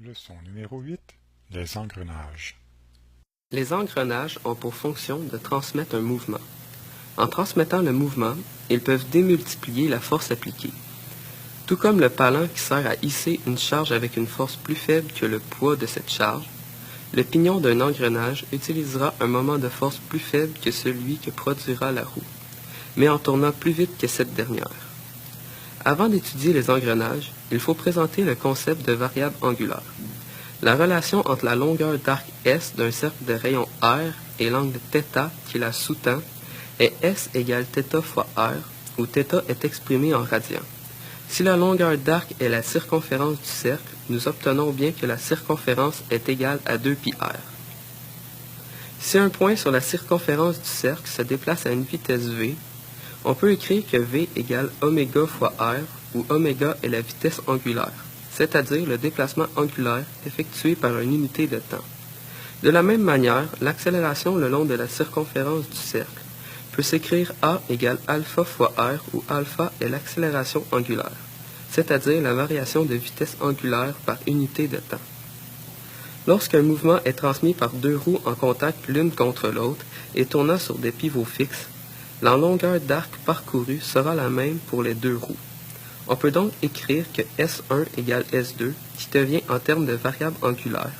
Leçon numéro 8. Les engrenages. Les engrenages ont pour fonction de transmettre un mouvement. En transmettant le mouvement, ils peuvent démultiplier la force appliquée. Tout comme le palan qui sert à hisser une charge avec une force plus faible que le poids de cette charge, le pignon d'un engrenage utilisera un moment de force plus faible que celui que produira la roue, mais en tournant plus vite que cette dernière. Avant d'étudier les engrenages, il faut présenter le concept de variable angulaire. La relation entre la longueur d'arc S d'un cercle de rayon R et l'angle θ qui la sous-tend est S égale θ fois R, où θ est exprimé en radians. Si la longueur d'arc est la circonférence du cercle, nous obtenons bien que la circonférence est égale à 2πr. Si un point sur la circonférence du cercle se déplace à une vitesse v, on peut écrire que v égale oméga fois r, où oméga est la vitesse angulaire, c'est-à-dire le déplacement angulaire effectué par une unité de temps. De la même manière, l'accélération le long de la circonférence du cercle peut s'écrire a égale alpha fois r, où alpha est l'accélération angulaire, c'est-à-dire la variation de vitesse angulaire par unité de temps. Lorsqu'un mouvement est transmis par deux roues en contact l'une contre l'autre et tournant sur des pivots fixes, la longueur d'arc parcourue sera la même pour les deux roues. On peut donc écrire que S1 égale S2, qui devient en termes de variable angulaire,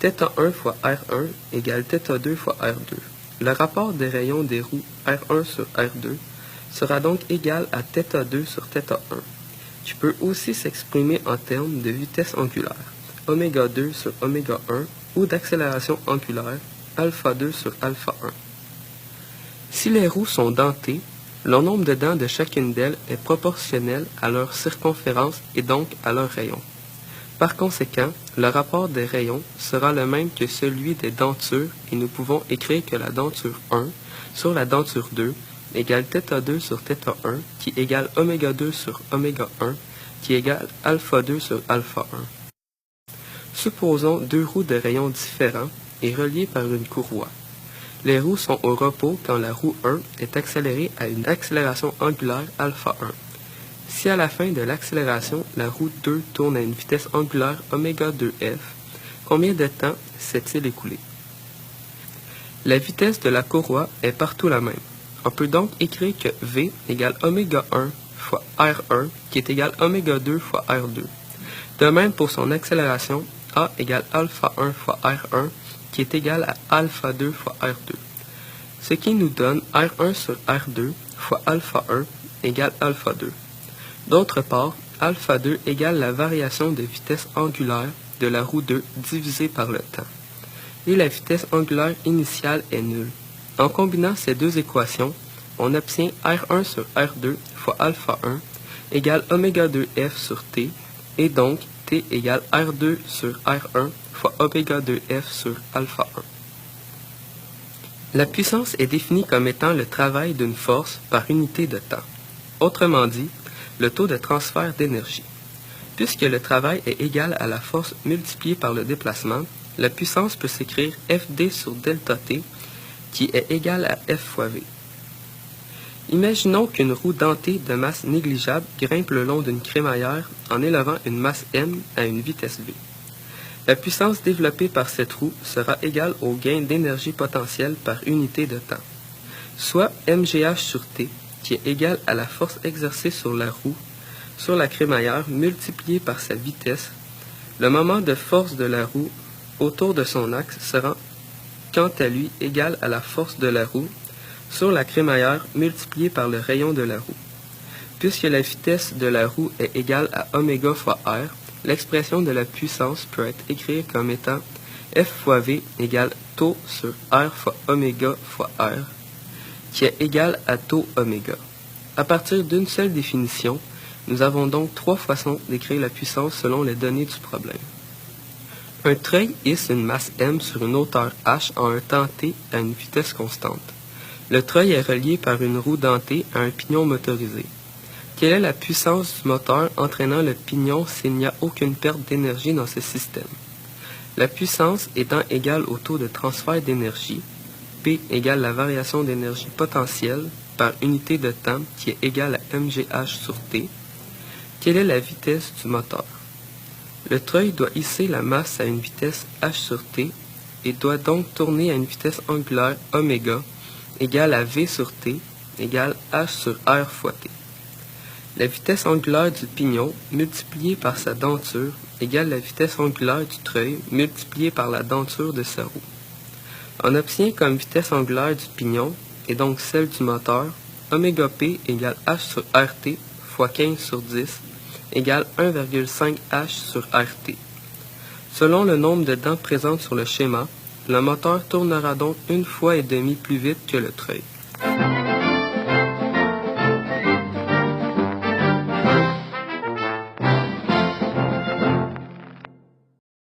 θ1 fois R1 égale θ2 fois R2. Le rapport des rayons des roues R1 sur R2 sera donc égal à θ2 sur θ1, qui peut aussi s'exprimer en termes de vitesse angulaire, oméga 2 sur oméga 1, ou d'accélération angulaire, alpha 2 sur alpha 1. Si les roues sont dentées, le nombre de dents de chacune d'elles est proportionnel à leur circonférence et donc à leur rayon. Par conséquent, le rapport des rayons sera le même que celui des dentures et nous pouvons écrire que la denture 1 sur la denture 2 égale θ2 sur θ1 qui égale oméga 2 sur oméga 1 qui égale alpha 2 sur alpha 1. Supposons deux roues de rayons différents et reliées par une courroie. Les roues sont au repos quand la roue 1 est accélérée à une accélération angulaire alpha 1. Si à la fin de l'accélération, la roue 2 tourne à une vitesse angulaire oméga 2f, combien de temps s'est-il écoulé? La vitesse de la courroie est partout la même. On peut donc écrire que v égale oméga 1 fois r1 qui est égal oméga 2 fois r2. De même pour son accélération, a égale alpha 1 fois r1 qui est égal à alpha 2 fois r2. Ce qui nous donne r1 sur r2 fois alpha 1 égale alpha 2. D'autre part, alpha 2 égale la variation de vitesse angulaire de la roue 2 divisée par le temps. Et la vitesse angulaire initiale est nulle. En combinant ces deux équations, on obtient r1 sur r2 fois alpha 1 égale oméga 2f sur t, et donc t égale r2 sur r1 fois oméga 2f sur alpha 1. La puissance est définie comme étant le travail d'une force par unité de temps. Autrement dit, le taux de transfert d'énergie. Puisque le travail est égal à la force multipliée par le déplacement, la puissance peut s'écrire Fd sur delta t, qui est égal à F fois V. Imaginons qu'une roue dentée de masse négligeable grimpe le long d'une crémaillère en élevant une masse m à une vitesse v. La puissance développée par cette roue sera égale au gain d'énergie potentielle par unité de temps, soit mgh sur t, qui est égal à la force exercée sur la roue sur la crémaillère multipliée par sa vitesse. Le moment de force de la roue autour de son axe sera quant à lui égal à la force de la roue sur la crémaillère multipliée par le rayon de la roue. Puisque la vitesse de la roue est égale à oméga fois r, l'expression de la puissance peut être écrite comme étant F fois V égale taux sur R fois oméga fois R, qui est égal à taux oméga. À partir d'une seule définition, nous avons donc trois façons d'écrire la puissance selon les données du problème. Un treuil hisse une masse m sur une hauteur h en un temps t à une vitesse constante. Le treuil est relié par une roue dentée à un pignon motorisé. Quelle est la puissance du moteur entraînant le pignon s'il n'y a aucune perte d'énergie dans ce système? La puissance étant égale au taux de transfert d'énergie, P égale la variation d'énergie potentielle par unité de temps qui est égale à mgh sur t, quelle est la vitesse du moteur? Le treuil doit hisser la masse à une vitesse h sur t et doit donc tourner à une vitesse angulaire oméga égale à v sur t égale h sur r fois t. La vitesse angulaire du pignon multipliée par sa denture égale la vitesse angulaire du treuil multipliée par la denture de sa roue. On obtient comme vitesse angulaire du pignon, et donc celle du moteur, oméga p égale h sur rt fois 15 sur 10 égale 1,5 h sur rt. Selon le nombre de dents présentes sur le schéma, le moteur tournera donc une fois et demie plus vite que le treuil.